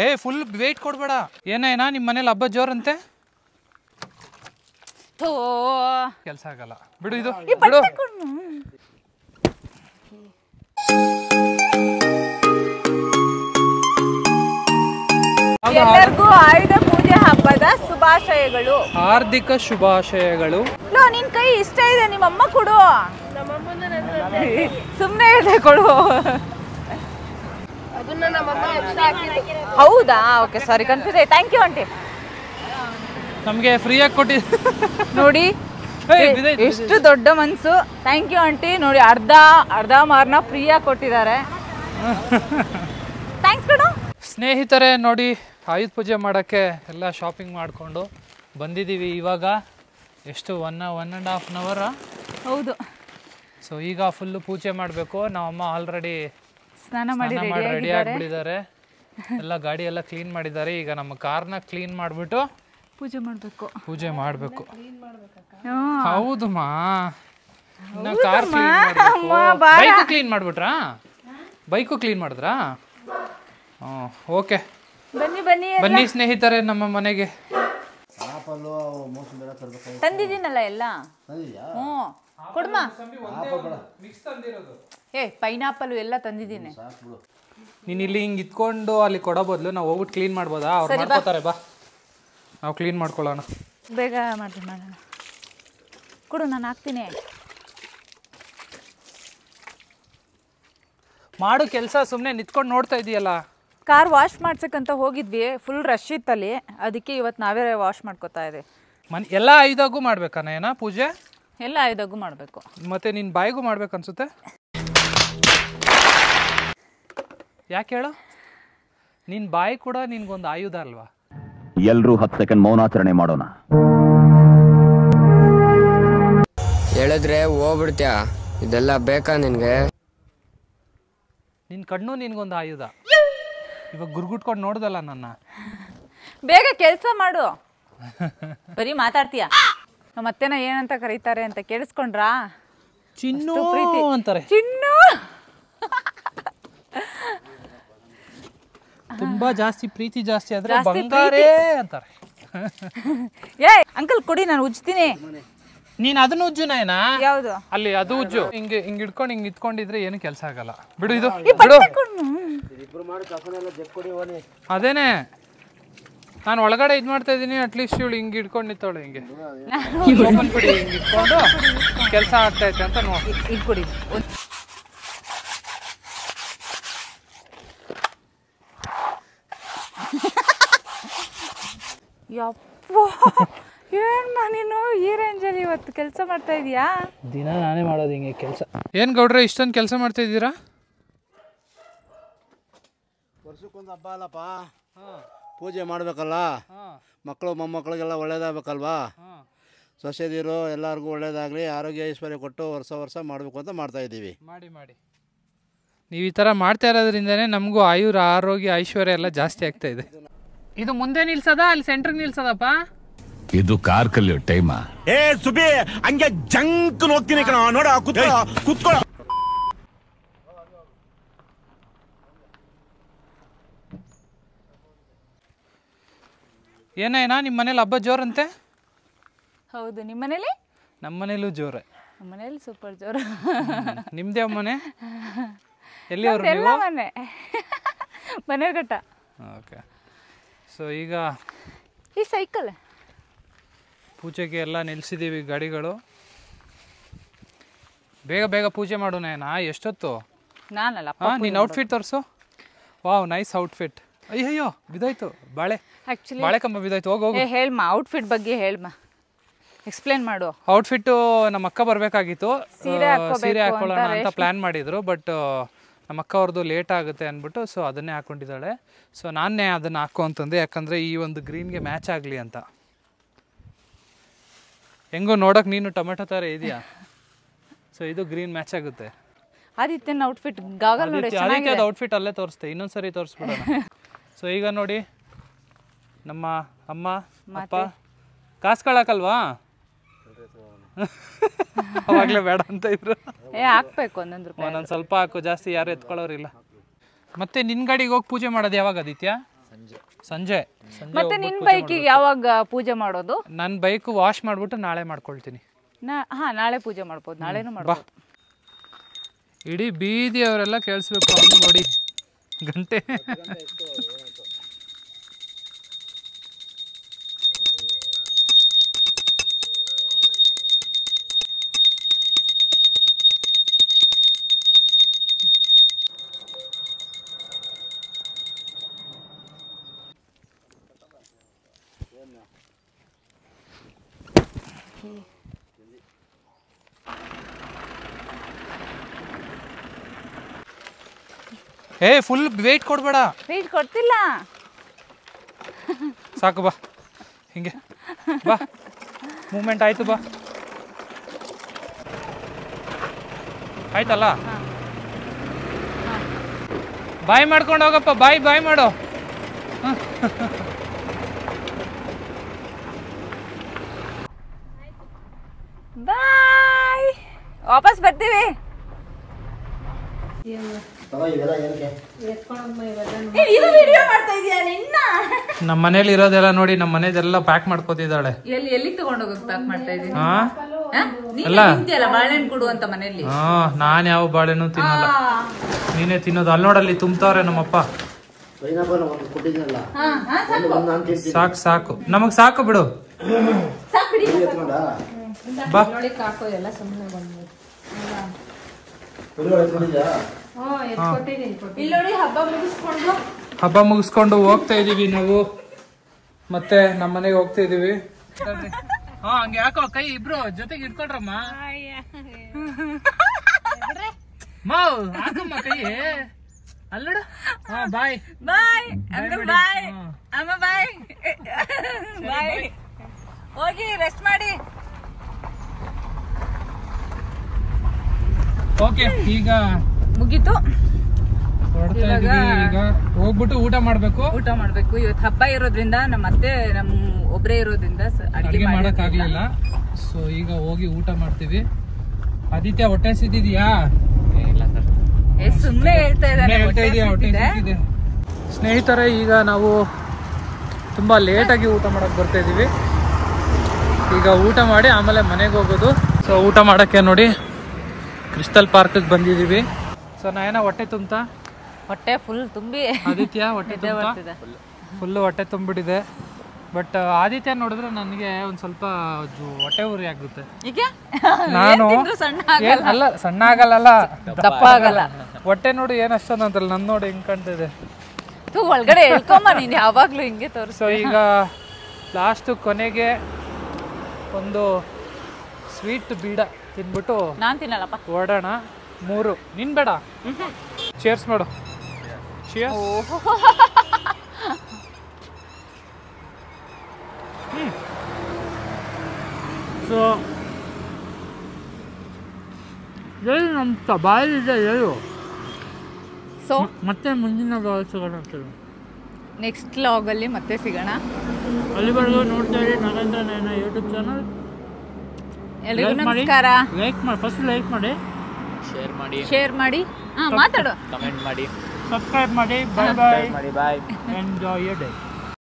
ಏ full wait ಕೊಡ್ಬೇಡ. ಏನೇನಾ ನಿಮ್ಮ ಮನೇಲಿ ಹಬ್ಬ ಜೋರಂತೆ? ಕೆಲಸ ಆಗಲ್ಲ ಬಿಡು. ಇದು ಬಿಡು. ಎಲ್ಲರಿಗೂ ಆಯುಧ ಪೂಜೆ ಹಬ್ಬದ ಶುಭಾಶಯಗಳು. ಹಾರ್ದಿಕ ಶುಭಾಶಯಗಳು. ನಿನ್ ಕೈ ಇಷ್ಟ ಇದೆ, ನಿಮ್ಮಮ್ಮ ಕೊಡು. ಸುಮ್ಮನೆ ಇದೆ, ಕೊಡು. ಹೌದಾ? ಓಕೆ, ಸಾರಿ, ಕನ್ಫ್ಯೂಸ್ ಆಯ್ತು. Thank you aunty. ನಮಗೆ ಫ್ರೀಯಾಗಿ ಕೊಟ್ಟಿ ನೋಡಿ, ಎಷ್ಟು ದೊಡ್ಡ ಮನ್ಸು. Thank you aunty. ನೋಡಿ, ಅರ್ಧ ಮಾರ್ನ ಫ್ರೀಯಾಗಿ ಕೊಟ್ಟಿದ್ದಾರೆ. ಥ್ಯಾಂಕ್ಸ್ ಕಣೋ. ಸ್ನೇಹಿತರೆ ನೋಡಿ, ಆಯುಧ ಪೂಜೆ ಮಾಡೋಕ್ಕೆ ಎಲ್ಲ ಶಾಪಿಂಗ್ ಮಾಡಿಕೊಂಡು ಬಂದಿದ್ದೀವಿ. ಇವಾಗ ಎಷ್ಟು 1.5 ಅವರ? ಹೌದು. ಸೊ ಈಗ ಫುಲ್ಲು ಪೂಜೆ ಮಾಡಬೇಕು. ನಮ್ಮಮ್ಮ ಆಲ್ರೆಡಿ ಸ್ನಾನ ಮಾಡಿ ರೆಡಿ ಆಗಿಬಿಟ್ಟಿದ್ದಾರೆ. ಎಲ್ಲ ಗಾಡಿ ಎಲ್ಲ ಕ್ಲೀನ್ ಮಾಡಿದ್ದಾರೆ. ಈಗ ನಮ್ಮ ಕಾರ್ನ ಕ್ಲೀನ್ ಮಾಡಿಬಿಟ್ಟು ಪೂಜೆ ಮಾಡಬೇಕು. ಹೌದು ಮಾ, ಕಾರ್ ಬೈಕು ಕ್ಲೀನ್ ಮಾಡಿಬಿಟ್ರಾ? ಬೈಕು ಕ್ಲೀನ್ ಮಾಡಿದ್ರಾ? ಓಕೆ, ಬನ್ನಿ ಸ್ನೇಹಿತರೆ ನಮ್ಮ ಮನೆಗೆ. ತಂದಿದ್ದೀನಲ್ಲ ಎಲ್ಲ. ಕೊಡ್ಮ. ಪೈನಾಪಲ್ ಎಲ್ಲ ತಂದಿದ್ದೀನಿ. ನೀನು ಇಲ್ಲಿ ಹಿಂಗೆ ಇತ್ಕೊಂಡು ಅಲ್ಲಿ ಕೊಡೋ ಬದಲು ನಾವು ಹೋಗ್ಬಿಟ್ಟು ಕ್ಲೀನ್ ಮಾಡ್ಬೋದಾ? ಅವ್ರು ಮಾಡ್ಕೋತಾರೆ, ಬಾ ನಾವು ಕ್ಲೀನ್ ಮಾಡ್ಕೊಳ್ಳೋಣ. ಬೇಗ ಮಾಡೋಣ. ಕೊಡು, ನಾನು ಹಾಕ್ತೀನಿ. ಮಾಡು ಕೆಲಸ, ಸುಮ್ಮನೆ ನಿಂತ್ಕೊಂಡು ನೋಡ್ತಾ ಇದೆಯಲ್ಲ. ಕಾರ್ ವಾಶ್ ಮಾಡ್ಸಕ್ಕಂತ ಹೋಗಿದ್ವಿ, ಫುಲ್ ರಶ್ ಇತ್ತಲ್ಲಿ. ಅದಕ್ಕೆ ಇವತ್ತು ನಾವೇ ವಾಶ್ ಮಾಡ್ಕೋತಾ ಇದ್ದೀವಿ. ಎಲ್ಲ ಐದಾಗೂ ಮಾಡ್ಬೇಕಾ ಏನ ಪೂಜೆ? ಎಲ್ಲ ಐದಾಗೂ ಮಾಡಬೇಕು. ಮತ್ತೆ ನಿನ್ನ ಬಾಯಿಗೂ ಮಾಡ್ಬೇಕು ಅನ್ಸುತ್ತೆ. ಯಾಕೆ ಹೇಳು? ನಿನ್ನ ಬಾಯಿ ಕೂಡ ನಿನ್ಗೊಂದು ಆಯುಧ ಅಲ್ವಾ? ಎಲ್ಲರೂ 10 ಸೆಕೆಂಡ್ ಮೌನಾಚರಣೆ ಮಾಡೋಣ. ಹೇಳಿದ್ರೆ ಹೋಗ್ಬಿಡ್ತೀಯ? ಇದೆಲ್ಲ ಬೇಕಾ ನಿನ್ಗೆ? ನಿನ್ನ ಕಣ್ಣು ನಿನ್ಗೊಂದು ಆಯುಧ. ಇವಾಗ ಗುರ್ಗುಟ್ಕೊಂಡು ನೋಡ್ದಲ್ಲ ನನ್ನ. ಬೇಗ ಕೆಲಸ ಮಾಡು. ಬರೀ ಮಾತಾಡ್ತೀಯ. ಮತ್ತೇನ ಏನಂತ ಕರೀತಾರೆ ಅಂತ ಕೇಳಿಸ್ಕೊಂಡ್ರಾ? ಚಿನ್ನು ಅಂತಾರೆ. ಚಿನ್ನು ತುಂಬಾ ಜಾಸ್ತಿ ಪ್ರೀತಿ ಜಾಸ್ತಿ ಆದ್ರೆ ಬಂಗಾರೇ ಅಂತಾರೆ. ಅಂಕಲ್ ಕೊಡಿ, ನಾನು ಉಜ್ತೀನಿ. ನೀನ್ ಅದನ್ನ ಉಜ್ಜು ನಾಯನಾ. ಯಾವುದು? ಅಲ್ಲಿ ಅದು ಉಜ್ಜು. ಹಿಂಗೆ ಹಿಡ್ಕೊಂಡು ಹಿಂಗೆ ನಿಂತ್ಕೊಂಡಿದ್ರೆ ಏನು ಕೆಲಸ ಆಗಲ್ಲ. ಬಿಡು, ಇದು ಬಿಡು. ಅದೇನೆ ನಾನು ಒಳಗಡೆ ಇದು ಮಾಡ್ತಾ ಇದ್ದೀನಿ. ಅಟ್ಲೀಸ್ಟ್ ಇವಳು ಹಿಂಗೆ ಹಿಡ್ಕೊಂಡು ನಿಂತವಳು. ಹಿಂಗೆ ಬಿಡಿ, ಹಿಂಗೆ ಇಟ್ಕೊಂಡು ಕೆಲಸ ಆಗ್ತೈತೆ ಅಂತ ನೋಡಿ. ಇದು ಕೊಡಿ. ಯಪ್ಪ, ಏನ್ ನೀನು ಈ ರೇಂಜಲ್ಲಿ ಇವತ್ತು ಕೆಲಸ ಮಾಡ್ತಾ ಇದೀಯಾ? ದಿನ ನಾನೇ ಮಾಡೋದು ಹಿಂಗೆ ಕೆಲಸ. ಏನು ಗೌಡ್ರೆ ಇಷ್ಟೊಂದು ಕೆಲಸ ಮಾಡ್ತಾ ಇದ್ದೀರಾ? ವರ್ಷಕ್ಕೊಂದು ಹಬ್ಬ ಅಲ್ಲಪ್ಪ, ಪೂಜೆ ಮಾಡಬೇಕಲ್ಲ. ಮಕ್ಕಳು ಮೊಮ್ಮಕ್ಕಳಿಗೆಲ್ಲ ಒಳ್ಳೇದಾಗಬೇಕಲ್ವಾ? ಸೊಸೆದಿರು ಎಲ್ಲರಿಗೂ ಒಳ್ಳೇದಾಗಲಿ, ಆರೋಗ್ಯ ಐಶ್ವರ್ಯ ಕೊಟ್ಟು ವರ್ಷ ಮಾಡಬೇಕು ಅಂತ ಮಾಡ್ತಾ ಇದ್ದೀವಿ. ಮಾಡಿ ನೀವು ಈ ಥರ ಮಾಡ್ತಾ ಇರೋದ್ರಿಂದನೇ ನಮಗೂ ಆರೋಗ್ಯ ಐಶ್ವರ್ಯ ಎಲ್ಲ ಜಾಸ್ತಿ ಆಗ್ತಾ ಇದೆ. ಇದು ಮುಂದೆ ನಿಲ್ಸದ ಅಲ್ಲಿ ಸೆಂಟ್ರಿಗೆ ನಿಲ್ಸದಪ್ಪ? ಇದು ಕಾರ್ ಕಲಿಯೋ ಟೈಮಾ? ಏ ಸುಬಿ, ಹಂಗೆ ಜಂಕ್ ಹೋಗ್ತೀನಿ ಕಣ. ನೋಡ, ಕುತ್ಕೊಳ್ಳ. ಏನೇನಾ ನಿಮ್ಮ ಮನೇಲಿ ಹಬ್ಬ ಜೋರಂತೆ? ಹೌದು. ನಿಮ್ಮ ಮನೇಲಿ? ನಮ್ಮ ಮನೇಲೂ ಜೋರೆ. ನಮ್ಮ ಮನೇಲಿ ಸೂಪರ್ ಜೋರು. ನಿಮ್ದೇ ಮನೆ? ಎಲ್ಲಿಯವರು ನೀವು? ಮನೆ ಮನೆಘಟ್ಟ. ಓಕೆ. ಸೊ ಈಗ ಈ ಸೈಕಲ್ ಪೂಜೆಗೆ ಎಲ್ಲ ನಿಲ್ಸಿದ್ದೀವಿ ಗಾಡಿಗಳು. ಬೇಗ ಪೂಜೆ ಮಾಡೋಣ. ಎಷ್ಟೊತ್ತು? ನಾನಲ್ಲ, ನೀನು ಔಟ್ಫಿಟ್ ತೋರಿಸು. Wow, nice outfit. ಅಯ್ಯಯ್ಯೋ, ಬಿದ್ದೋಯ್ತು ಬಾಳೆ ಕಂಬ ಬಿದ್ದೋಯ್ತು. ಹೋಗು. ಹೇಳ್ಮ, ಔಟ್ಫಿಟ್ ಬಗ್ಗೆ ಹೇಳ್ಮ, ಎಕ್ಸ್ಪ್ಲೇನ್ ಮಾಡು. ಔಟ್ಫಿಟ್ಟು ನಮ್ಮ ಅಕ್ಕ ಬರಬೇಕಾಗಿತ್ತು, ಸೀರೆ ಹಾಕೊಳ್ಳೋಣ ಅಂತ ಪ್ಲ್ಯಾನ್ ಮಾಡಿದ್ರು. ಬಟ್ ನಮ್ಮ ಅಕ್ಕ ಅವ್ರದ್ದು ಲೇಟ್ ಆಗುತ್ತೆ ಅಂದ್ಬಿಟ್ಟು ಸೊ ಅದನ್ನೇ ಹಾಕ್ಕೊಂಡಿದ್ದಾಳೆ. ಸೊ ನಾನೇ ಅದನ್ನು ಹಾಕೋ ಅಂತಂದೆ, ಯಾಕಂದರೆ ಈ ಒಂದು ಗ್ರೀನ್ಗೆ ಮ್ಯಾಚ್ ಆಗಲಿ ಅಂತ. ಹೆಂಗೋ ನೋಡೋಕೆ ನೀನು ಟೊಮೆಟೊ ಥರ ಇದೆಯಾ? ಸೊ ಇದು ಗ್ರೀನ್ ಮ್ಯಾಚ್ ಆಗುತ್ತೆ. ಆದಿತ್ಯನ ಔಟ್ಫಿಟ್ ಗಾಗಲ್ ನೋಡಿ. ಆದಿತ್ಯದ ಔಟ್ಫಿಟ್ ಅಲ್ಲೇ ತೋರಿಸ್ತೆ, ಇನ್ನೊಂದ್ಸರಿ ತೋರಿಸ್ಬಿಡೋಣ. ಸೊ ಈಗ ನೋಡಿ, ನಮ್ಮ ಅಮ್ಮ ಅಪ್ಪ ಕಾಸು ಕಳಕಲ್ವಾ? ಅವಾಗಲೇ ಬೇಡ ಅಂತ ಇದ್ರು. ಹಾಕ್ಬೇಕು ಒಂದೊಂದು ರೂಪಾಯಿ. ಒಂದೊಂದು ಸ್ವಲ್ಪ ಹಾಕು, ಜಾಸ್ತಿ ಯಾರು ಎತ್ಕೊಳ್ಳೋರಿಲ್ಲ. ಮತ್ತೆ ನಿನ್ನ ಗಾಡಿಗೆ ಹೋಗಿ ಪೂಜೆ ಮಾಡೋದು ಯಾವಾಗ ಆದಿತ್ಯ? ಸಂಜೆ ಮತ್ತೆ ನಿನ್ ಬೈಕಿಗೆ ಯಾವಾಗ ಪೂಜೆ ಮಾಡೋದು? ನನ್ನ ಬೈಕ್ ವಾಶ್ ಮಾಡ್ಬಿಟ್ಟು ನಾಳೆ ಮಾಡ್ಕೊಳ್ತೀನಿ. ನಾಳೆ ಪೂಜೆ ಮಾಡ್ಬೋದು, ನಾಳೆನೂ ಮಾಡ್ಬೋದು. ಇಡೀ ಬೀದಿಯವರೆಲ್ಲ ಕೇಳಿಸ್ಬೇಕು ಅವ್ನು ನೋಡಿ ಗಂಟೆ. Full wait ಕೊಡ್ಬೇಡ. ವೇಟ್ ಕೊಡ್ತಿಲ್ಲ. ಸಾಕು ಬಾ, ಹಿಂಗೆ ಬಾ, ಮೂವ್ಮೆಂಟ್ ಆಯ್ತು ಬಾ, ಆಯ್ತಲ್ಲ. ಬಾಯ್ ಮಾಡ್ಕೊಂಡು ಹೋಗಪ್ಪ, ಬಾಯ್ ಮಾಡು. ಬಾಯ್, ವಾಪಸ್ ಬರ್ತೀವಿ. ನಮ್ಮ ಮನೇಲಿ ಇರೋದೆಲ್ಲ ನೋಡಿ, ನಮ್ಮ ಮನೆದೆಲ್ಲ ಪ್ಯಾಕ್ ಮಾಡ್ಕೋತಿದ್ದಾಳೆ. ಎಲ್ಲಿ ತಗೊಂಡೋಗಕ್ ಪ್ಯಾಕ್ ಮಾಡ್ತಾ ಇದ್ದೀನಿ? ಬಾಳೆಹಣ್ಣು ಕೊಡು ಅಂತ ಮನೇಲಿ. ನಾನ್ ಯಾವ ಬಾಳೆನೂ ತಿನ್ನಲ್ಲ, ನೀನೇ ತಿನ್ನೋದು. ಅಲ್ಲಿ ನೋಡಲ್ಲಿ ತುಂಬ್ತಾವ್ರೆ ನಮ್ಮಪ್ಪ. ಸಾಕು ನಮಗ್ ಸಾಕು ಬಿಡು. ಬಾ, ಹಬ್ಬ ಮುಗಿಸ್ಕೊಂಡು ಹೋಗ್ತಾ ಇದೀವಿ ನಾವು, ಮತ್ತೆ ನಮ್ಮ ಮನೆಗೆ ಹೋಗ್ತಾ ಇದೀವಿ. ಹಂಗೆ ಯಾಕೋ ಕೈ ಇಬ್ರು ಜೊತೆಗೆ ಇಟ್ಕೊಂಡ್ರಮ್ಮ. ಹಾಕಮ್ಮ ಕೈ ಅಲ್ಲಡ. ಬಾಯ್ ಬಾಯ್ ಅಂಕಲ್, ಬಾಯ್ ಅಮ್ಮ, ಬಾಯ್ ಬಾಯ್. ಹೋಗಿ ರೆಸ್ಟ್ ಮಾಡಿ. ಓಕೆ, ಈಗ ಮುಗೀತು. ಈಗ ಹೋಗ್ಬಿಟ್ಟು ಊಟ ಮಾಡ್ಬೇಕು. ಇವತ್ತು ಹಬ್ಬ ಇರೋದ್ರಿಂದ ನಮ್ಮ ಅತ್ತೆ ಒಬ್ರೇ ಇರೋದ್ರಿಂದ ಅಡಿಗೆ ಮಾಡಕ್ ಆಗ್ಲಿಲ್ಲ. ಸೊ ಈಗ ಹೋಗಿ ಊಟ ಮಾಡ್ತೀವಿ. ಆದಿತ್ಯ, ಹೊಟ್ಟೆ ಸಿದ್ದಿದ್ಯಾ? ಸುಮ್ಮನೆ ಹೇಳ್ತಾ ಇದ್ದಾರೆ. ಸ್ನೇಹಿತರೆ, ಈಗ ನಾವು ತುಂಬಾ ಲೇಟ್ ಆಗಿ ಊಟ ಮಾಡಕ್ ಬರ್ತಾ ಇದೀವಿ. ಈಗ ಊಟ ಮಾಡಿ ಆಮೇಲೆ ಮನೆಗೆ ಹೋಗೋದು. ಸೊ ಊಟ ಮಾಡಕ್ಕೆ ನೋಡಿ ಕ್ರಿಸ್ಟಲ್ ಪಾರ್ಕ್ ಬಂದಿದೀವಿ. ಸೊ ನಯನ ಹೊಟ್ಟೆ ತುಂಬ್ತಾ? ಹೊಟ್ಟೆ ಫುಲ್ ತುಂಬಿ. ಆದಿತ್ಯ ಹೊಟ್ಟೆ ಫುಲ್ ಹೊಟ್ಟೆ ತುಂಬಿಟ್ಟಿದೆ. ಬಟ್ ಆದಿತ್ಯ ನೋಡಿದ್ರೆ ನನಗೆ ಒಂದ್ ಸ್ವಲ್ಪ ಹೊಟ್ಟೆ ಉರಿ ಆಗುತ್ತೆ. ನಾನು ಅಲ್ಲ, ಸಣ್ಣ ಆಗಲ್ಲ, ದಪ್ಪ ಆಗಲ್ಲ. ಹೊಟ್ಟೆ ನೋಡಿ ಏನ್ ಅಷ್ಟೊಂದು ಅಂತಲ್ಲ, ನನ್ ನೋಡಿ ಹಿಂಗ್ ಕಾಣ್ತಿದೆ. ಒಳಗಡೆ ಹೇಳ್ಕೊಂಬ ನೀನ್ ಯಾವಾಗ್ಲೂ ಹಿಂಗೆ ತೋರಿಸ್. ಸೊ ಈಗ ಲಾಸ್ಟ್ ಕೊನೆಗೆ ಒಂದು ಸ್ವೀಟ್ ಬೀಡ ತಿನ್ಬಿಟ್ಟು ನಾನ್ ತಿನ್ನಲ್ಲಪ್ಪ, ಹೊರಡೋಣ. 3 ನಿನ್ ಬೇಡ. ಚೇರ್ಸ್ ಮಾಡು. ಸೊ ನಮ್ಮ ಬಾಯಲ್ಲಿದೆ ಹೇಳು. ಸೊ ಮತ್ತೆ ಮುಂದಿನ ಸಿಗೋಣ. ನೆಕ್ಸ್ಟ್ ವ್ಲಾಗಲ್ಲಿ ಮತ್ತೆ ಸಿಗೋಣ. ಅಲ್ಲಿವರೆಗೂ ನೋಡ್ತಾ ಇರಿ ನಾಗೇಂದ್ರ ನಯನ ಯೂಟ್ಯೂಬ್ ಚಾನಲ್. ಎಲ್ರಿಗೂ ನಮಸ್ಕಾರ. ಲೈಕ್ ಮಾಡಿ, ಫಸ್ಟ್ ಲೈಕ್ ಮಾಡಿ, ಶೇರ್ ಮಾಡಿ, ಮಾತಾಡು, ಕಮೆಂಟ್ ಮಾಡಿ, ಸಬ್ಸ್ಕ್ರೈಬ್ ಮಾಡಿ. ಬಾಯ್ ಬಾಯ್. ಎಂಜಾಯ್ ಯರ್ ಡೇ.